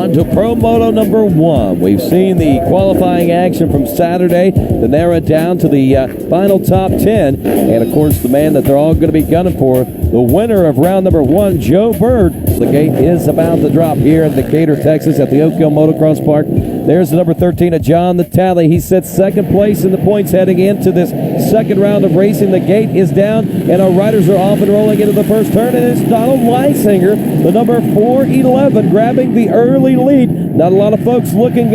on to Pro Moto number 1. We've seen the qualifying action from Saturday to narrow it down to the final top 10. And, of course, the man that they're all going to be gunning for, the winner of round number 1, Joe Bird. The gate is about to drop here in Decatur, Texas at the Oak Hill Motocross Park. There's the number 13 of John Natale. He sits second place in the points heading into this second round of racing. The gate is down, and our riders are off and rolling into the first turn. And it's Donald Leisinger, the number 411, grabbing the early lead. Not a lot of folks looking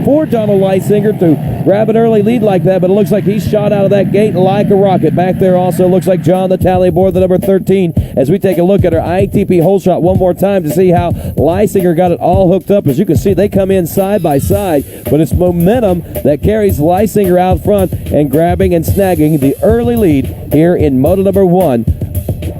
for Donald Leisinger to grab an early lead like that, but it looks like he's shot out of that gate like a rocket. Back there also looks like John Natale aboard the number 13 as we take a look at our ITP hole shot one more time to see how Leisinger got it all hooked up. As you can see, they come in side by side, but it's momentum that carries Leisinger out front and grabbing and snagging the early lead here in Moto number 1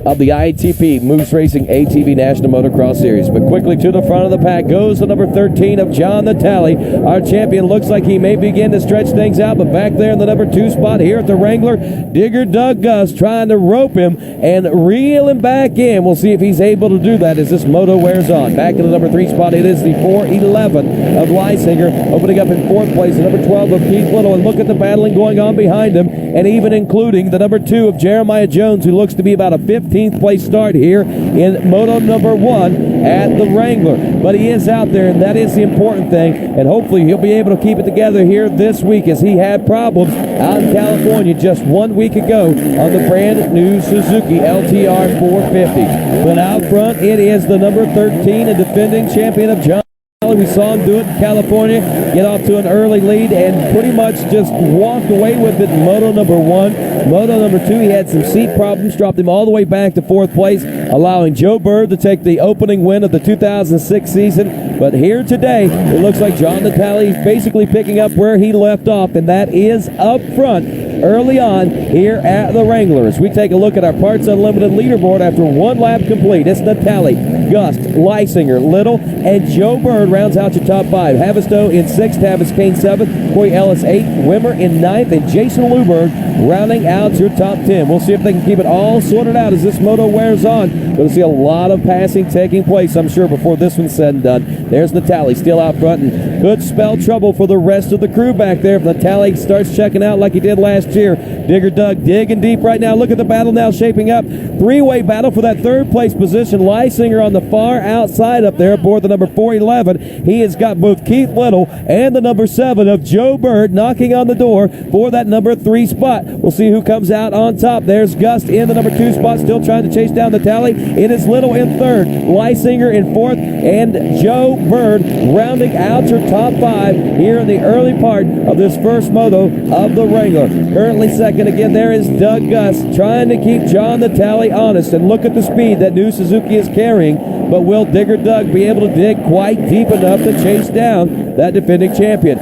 of the ITP Moose Racing ATV National Motocross Series. But quickly to the front of the pack goes the number 13 of John Natale. Our champion looks like he may begin to stretch things out, but back there in the number 2 spot here at the Wrangler, Digger Doug Gust trying to rope him and reel him back in. We'll see if he's able to do that as this moto wears on. Back in the number 3 spot, it is the 411 of Leisinger, opening up in 4th place, the number 12 of Keith Little, and look at the battling going on behind him, and even including the number 2 of Jeremiah Jones, who looks to be about a 15th place start here in Moto number 1 at the Wrangler. But he is out there, and that is the important thing, and hopefully he'll be able to keep it together here this week, as he had problems out in California just 1 week ago on the brand new Suzuki LTR 450. But out front, it is the number 13 and defending champion of John. We saw him do it in California, get off to an early lead, and pretty much just walked away with it in Moto number 1. Moto number 2, he had some seat problems, dropped him all the way back to 4th place, allowing Joe Bird to take the opening win of the 2006 season. But here today, it looks like John Natale is basically picking up where he left off, and that is up front early on here at the Wrangler. As we take a look at our Parts Unlimited leaderboard after one lap complete, it's Natale, Gust, Leisinger, Little, and Joe Bird rounds out your top 5. Havistow in 6th, Tavis Kane 7th, Corey Ellis 8th, Wimmer in 9th, and Jason Luberg rounding out your top 10. We'll see if they can keep it all sorted out as this moto wears on. Going to see a lot of passing taking place, I'm sure, before this one's said and done. There's Natale still out front and could spell trouble for the rest of the crew back there if Natale starts checking out like he did last year. Digger Doug digging deep right now. Look at the battle now shaping up. Three-way battle for that 3rd place position. Leisinger on the far outside up there aboard the number 411. He has got both Keith Little and the number 7 of Joe Bird knocking on the door for that number 3 spot. We'll see who comes out on top. There's Gust in the number 2 spot, still trying to chase down Natale. It is Little in 3rd, Leisinger in 4th, and Joe Bird rounding out your top 5 here in the early part of this first moto of the Wrangler. Currently second again, there is Doug Gust trying to keep John Natale honest, and look at the speed that new Suzuki is carrying. But will Digger Doug be able to dig quite deep enough to chase down that defending champion?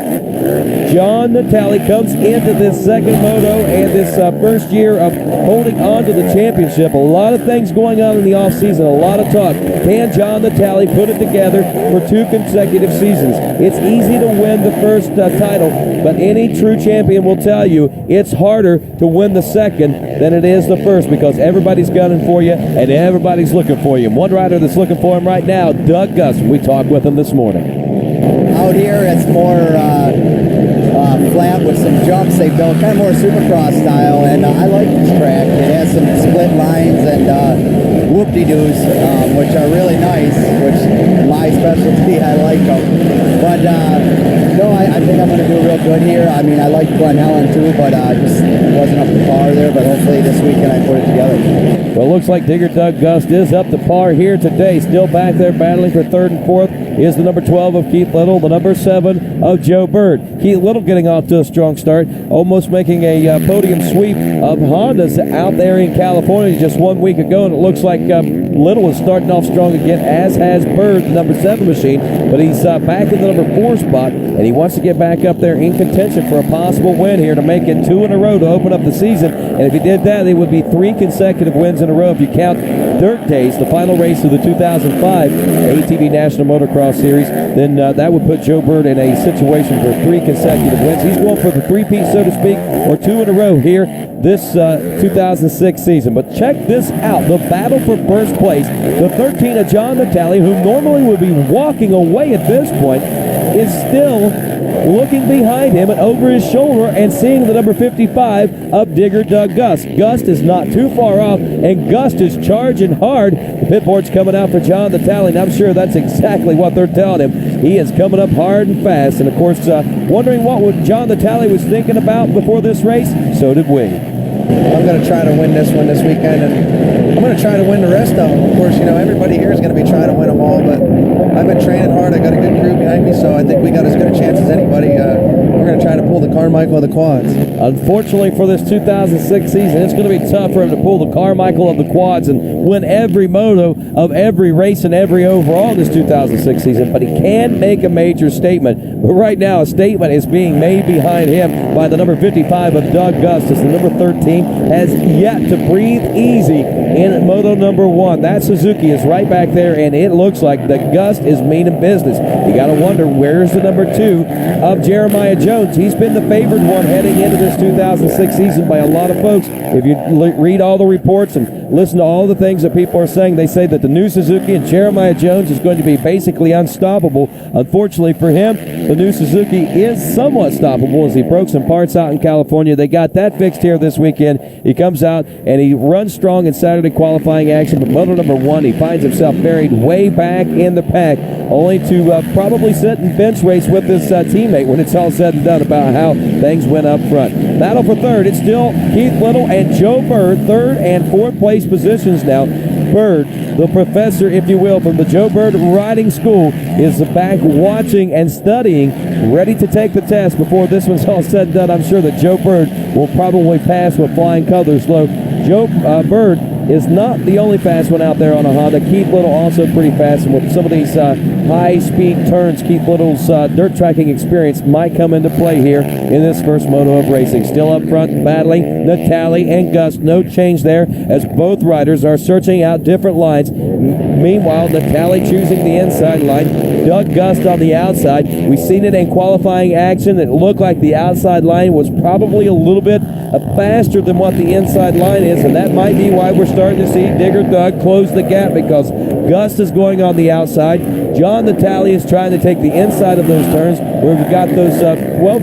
John Natale comes into this second moto and this first year of holding on to the championship. A lot of things going on in the offseason, a lot of talk. Can John Natale put it together for 2 consecutive seasons? It's easy to win the first title, but any true champion will tell you it's harder to win the second than it is the first, because everybody's gunning for you and everybody's looking for you. And one rider that's looking for him right now, Doug Gust. We talked with him this morning. Out here, it's more flat with some jumps they built, kind of more supercross style, and I like this track. It has some split lines and whoop-de-doos, which are really nice, which my specialty, I like them. But no, I think I'm going to do real good here. I mean, I like Glen Helen too, but just wasn't up to par there, but hopefully this weekend I put it together. Well, it looks like Digger Doug Gust is up to par here today. Still back there battling for 3rd and 4th is the number 12 of Keith Little, the number 7 of Joe Bird. Keith Little getting off to a strong start, almost making a podium sweep of Hondas out there in California just 1 week ago, and it looks like Little is starting off strong again, as has Bird, the number 7 machine, but he's back in the number 4 spot, and he wants to get back up there in contention for a possible win here to make it 2 in a row to open up the season. And if he did that, it would be 3 consecutive wins in a row if you count dirt days, the final race of the 2005 ATV National Motocross Series, then that would put Joe Bird in a situation for 3 consecutive wins. He's going for the three-peat, so to speak, or 2 in a row here this 2006 season. But check this out, the battle for first place. The 13 of John Natale, who normally would be walking away at this point, is still looking behind him and over his shoulder and seeing the number 55 of Digger Doug Gust. Gust is not too far off, and Gust is charging hard. The pit board's coming out for John Natale, and I'm sure that's exactly what they're telling him. He is coming up hard and fast, and of course, wondering what John Natale was thinking about before this race, so did we. I'm going to try to win this one this weekend, and I'm going to try to win the rest of them. Of course, you know, everybody here is going to be trying to win them all, but I've been training hard. I got a good crew behind me, so I think we got as good a chance as anybody. We're going to try to pull the Carmichael of the quads. Unfortunately for this 2006 season, it's going to be tough for him to pull the Carmichael of the quads and win every moto of every race and every overall this 2006 season, but he can make a major statement. But right now, a statement is being made behind him by the number 55 of Doug Gust, as the number 13 has yet to breathe easy in moto number 1. That Suzuki is right back there, and it looks like the Gust is meaning business. You got to wonder, where's the number 2 of Jeremiah Jones? He's been the favored one heading into this 2006 season by a lot of folks. If you read all the reports and listen to all the things that people are saying, they say that the new Suzuki and Jeremiah Jones is going to be basically unstoppable. Unfortunately for him, the new Suzuki is somewhat stoppable as he broke some parts out in California. They got that fixed here this weekend. He comes out and he runs strong in Saturday qualifying action, but moto number 1, he finds himself buried way back in the pack, only to probably sit and bench race with his teammate when it's all said and done about how things went up front. Battle for third, it's still Keith Little and Joe Bird, 3rd and 4th place positions now. Bird, the professor, if you will, from the Joe Bird Riding School, is back watching and studying, ready to take the test before this one's all said and done. I'm sure that Joe Bird will probably pass with flying colors, though Joe Bird is not the only fast one out there on a Honda. Keith Little also pretty fast, and with some of these high-speed turns, Keith Little's dirt tracking experience might come into play here in this first moto of racing. Still up front, battling Natale and Gust. No change there, as both riders are searching out different lines. Meanwhile, Natale choosing the inside line, Doug Gust on the outside. We've seen it in qualifying action. It looked like the outside line was probably a little bit faster than what the inside line is, and that might be why we're starting to see Digger Doug close the gap, because Gust is going on the outside. John Natale is trying to take the inside of those turns where we've got those,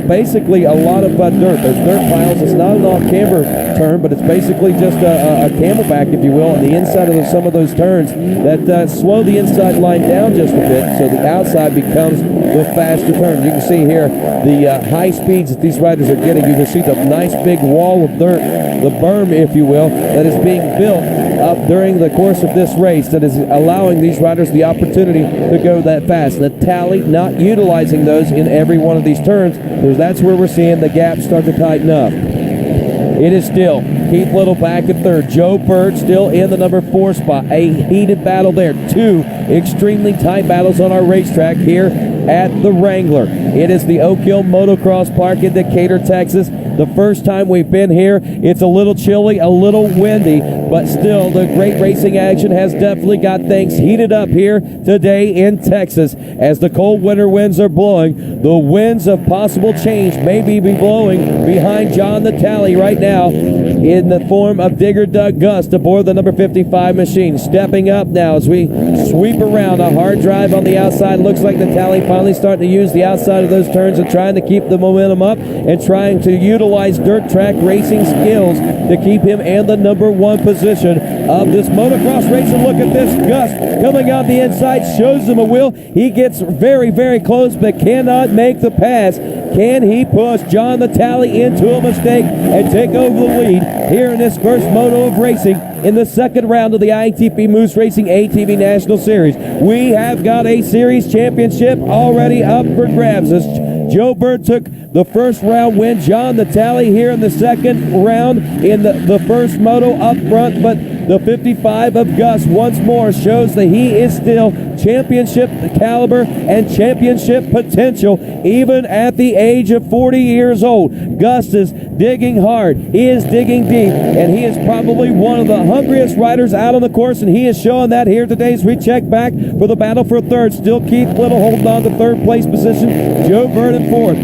basically a lot of dirt. Those dirt piles. It's not an off-camber turn, but it's basically just a camelback, if you will, on the inside of some of those turns that slow the inside line down just a bit, so the outside becomes the faster turn. You can see here the high speeds that these riders are getting. You can see the nice big wall of dirt, the berm, if you will, that is being built up during the course of this race that is allowing these riders the opportunity to go that fast. Natale not utilizing those in every one of these turns, because that's where we're seeing the gap start to tighten up. It is still Keith Little back at 3rd. Joe Bird still in the number 4 spot. A heated battle there. 2 extremely tight battles on our racetrack here at the Wrangler. It is the Oak Hill Motocross Park in Decatur, Texas. The first time we've been here, it's a little chilly, a little windy, but still the great racing action has definitely got things heated up here today in Texas. As the cold winter winds are blowing, the winds of possible change may be blowing behind John Natale right now in the form of Digger Doug Gust aboard the number 55 machine. Stepping up now as we sweep around a hard drive on the outside. Looks like Natale finally starting to use the outside of those turns and trying to keep the momentum up and trying to utilize dirt track racing skills to keep him in the number 1 position of this motocross race. And look at this, Gust coming out the inside, shows him a wheel. He gets very, very close, but cannot make the pass. Can he push John Natale into a mistake and take over the lead here in this first moto of racing in the second round of the ITP Moose Racing ATV National Series? We have got a series championship already up for grabs as Joe Bird took the first round win. John Natale here in the second round in the first moto up front, but the 55 of Gust once more shows that he is still championship caliber and championship potential even at the age of 40 years old. Gust is digging hard. He is digging deep, and he is probably one of the hungriest riders out on the course, and he is showing that here today as we check back for the battle for third. Still Keith Little holding on to third place position. Joe Bird in fourth.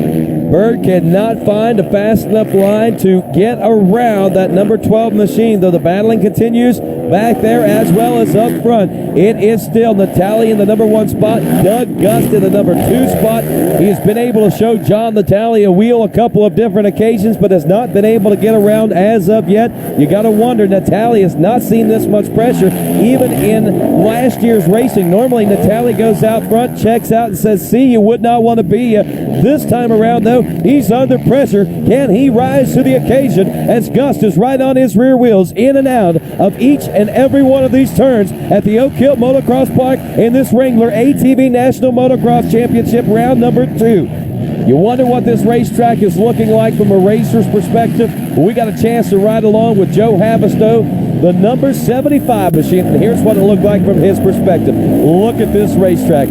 Bird cannot find a fast enough line to get around that number 12 machine, though the battling continues back there as well as up front. It is still Natale in the number 1 spot, Doug Gust in the number 2 spot. He has been able to show John Natale a wheel a couple of different occasions, but has not been able to get around as of yet. You got to wonder, Natale has not seen this much pressure even in last year's racing. Normally Natale goes out front, checks out and says, see, you would not want to be this time around, though, he's under pressure. Can he rise to the occasion as Gust is right on his rear wheels in and out of each and every one of these turns at the Oak Hill Motocross Park in this Wrangler ATV National Motocross Championship round number 2. You wonder what this racetrack is looking like from a racer's perspective. We got a chance to ride along with Joe Havistow, the number 75 machine, and here's what it looked like from his perspective. Look at this racetrack.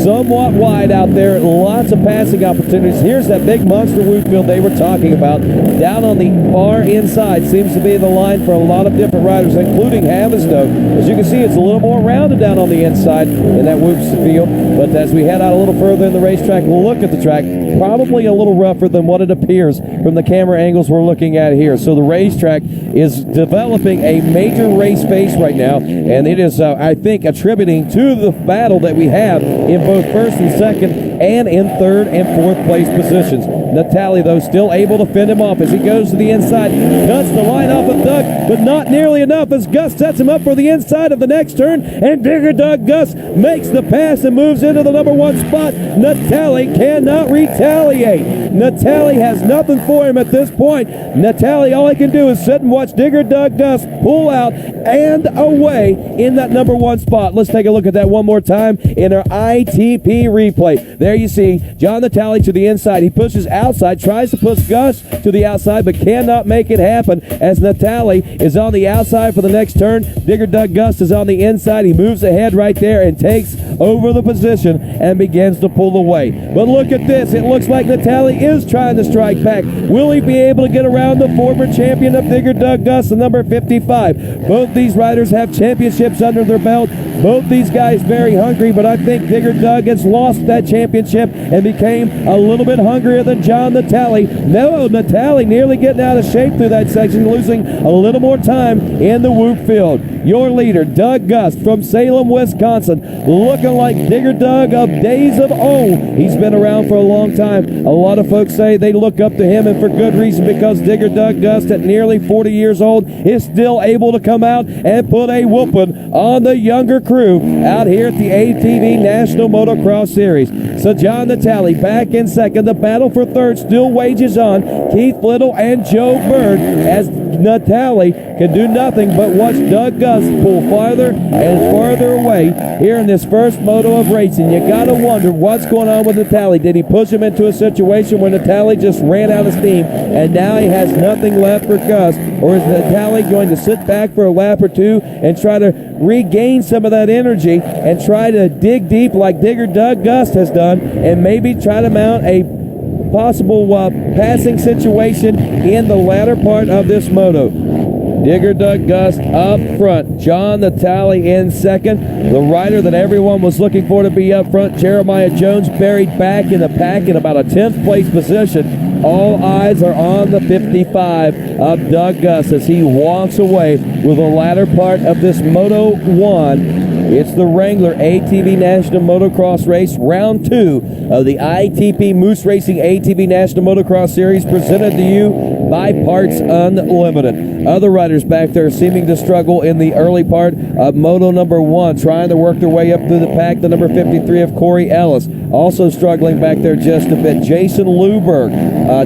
Somewhat wide out there, lots of passing opportunities. Here's that big monster whoop field they were talking about. Down on the far inside seems to be the line for a lot of different riders, including Havistow. As you can see, it's a little more rounded down on the inside in that whoops field. But as we head out a little further in the racetrack, look at the track. Probably a little rougher than what it appears from the camera angles we're looking at here. So the racetrack is developing a major race pace right now, and it is, I think, attributing to the battle that we have in both first and second and in third and fourth place positions. Natale, though, still able to fend him off as he goes to the inside, cuts the line off of Doug, but not nearly enough as Gust sets him up for the inside of the next turn, and Digger Doug Gust makes the pass and moves into the number 1 spot. Natale cannot retaliate. Natale has nothing for him at this point. Natale, all he can do is sit and watch Digger Doug Gust pull out and away in that number 1 spot. Let's take a look at that one more time in our ITP replay. There you see John Natale to the inside. He pushes outside, tries to push Gust to the outside, but cannot make it happen as Natale is on the outside for the next turn. Digger Doug Gust is on the inside. He moves ahead right there and takes over the position and begins to pull away. But look at this. It looks like Natale is trying to strike back. Will he be able to get around the former champion of Digger Doug Gust, the number 55? Both these riders have championships under their belt. Both these guys very hungry, but I think Digger Doug has lost that championship and became a little bit hungrier than John Natale. No, Natale nearly getting out of shape through that section, losing a little more time in the whoop field. Your leader, Doug Gust from Salem, Wisconsin, looking like Digger Doug of days of old. He's been around for a long time. A lot of folks say they look up to him, and for good reason, because Digger Doug Gust at nearly 40 years old is still able to come out and put a whooping on the younger crew out here at the ATV National Motocross Series. So John Natale back in second. The battle for third still wages on. Keith Little and Joe Bird as Natale can do nothing but watch Doug Gust pull farther and farther away here in this first moto of racing. You gotta wonder what's going on with Natale. Did he push him into a situation where Natale just ran out of steam and now he has nothing left for Gust? Or is Natale going to sit back for a lap or two and try to regain some of that energy and try to dig deep like Digger Doug Gust has done and maybe try to mount a possible passing situation in the latter part of this moto? Digger Doug Gust up front. John Natale in second. The rider that everyone was looking for to be up front, Jeremiah Jones, buried back in the pack in about a 10th place position. All eyes are on the 55 of Doug Gust as he walks away with the latter part of this Moto 1. It's the Wrangler ATV National Motocross Race, round 2 of the ITP Moose Racing ATV National Motocross Series, presented to you by Parts Unlimited. Other riders back there seeming to struggle in the early part of Moto number 1, trying to work their way up through the pack. The number 53 of Corey Ellis also struggling back there just a bit. Jason Luberg,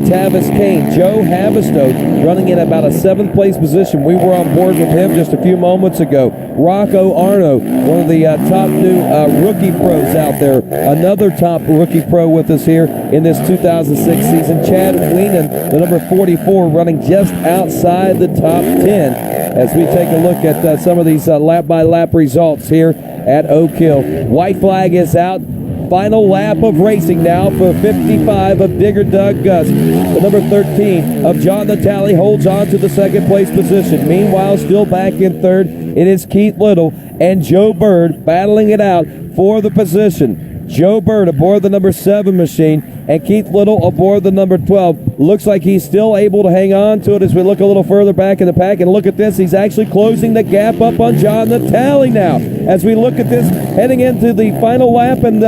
Tavis Kane, Joe Havistow running in about a 7th place position. We were on board with him just a few moments ago. Rocco Arno, one of the top new rookie pros out there. Another top rookie pro with us here in this 2006 season. Chad Weenan, the number 44 4 running just outside the top 10 as we take a look at some of these lap-by-lap results here at Oak Hill. White flag is out. Final lap of racing now for 55 of Digger Doug Gust. The number 13 of John Natale holds on to the second place position. Meanwhile, still back in third, it is Keith Little and Joe Bird battling it out for the position. Joe Bird aboard the number 7 machine and Keith Little aboard the number 12. Looks like he's still able to hang on to it as we look a little further back in the pack. And look at this, he's actually closing the gap up on John Natale now. As we look at this, heading into the final lap and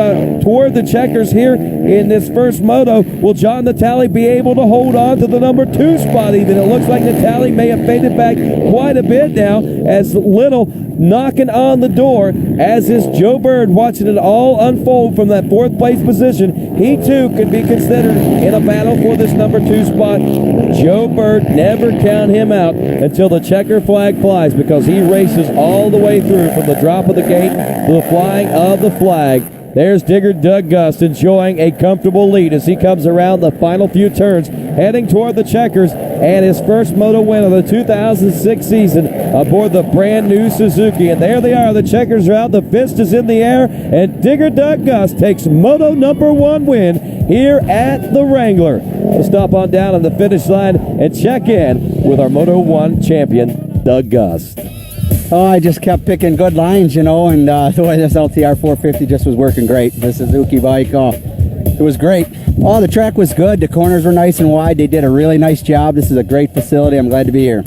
toward the checkers here in this first moto, will John Natale be able to hold on to the number 2 spot even? It looks like Natale may have faded back quite a bit now as Little knocking on the door, as is Joe Bird watching it all unfold from that 4th place position. He too could be considered in a battle for this number 2 spot. Joe Bird, never count him out until the checker flag flies, because he races all the way through from the drop of the gate to the flying of the flag. There's Digger Doug Gust enjoying a comfortable lead as he comes around the final few turns, heading toward the checkers, and his first moto win of the 2006 season aboard the brand new Suzuki. And there they are, the checkers are out, the fist is in the air, and Digger Doug Gust takes moto number 1 win here at the Wrangler. We'll stop on down on the finish line and check in with our Moto 1 champion, Doug Gust. Oh, I just kept picking good lines, you know, and the way this LTR 450 just was working great. The Suzuki bike, it was great. Oh, the track was good. The corners were nice and wide. They did a really nice job. This is a great facility. I'm glad to be here.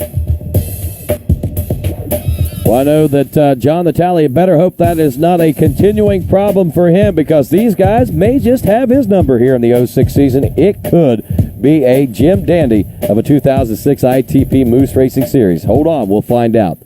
Well, I know that John Natale, better hope that is not a continuing problem for him, because these guys may just have his number here in the 06 season. It could be a Jim Dandy of a 2006 ITP Moose Racing Series. Hold on, we'll find out.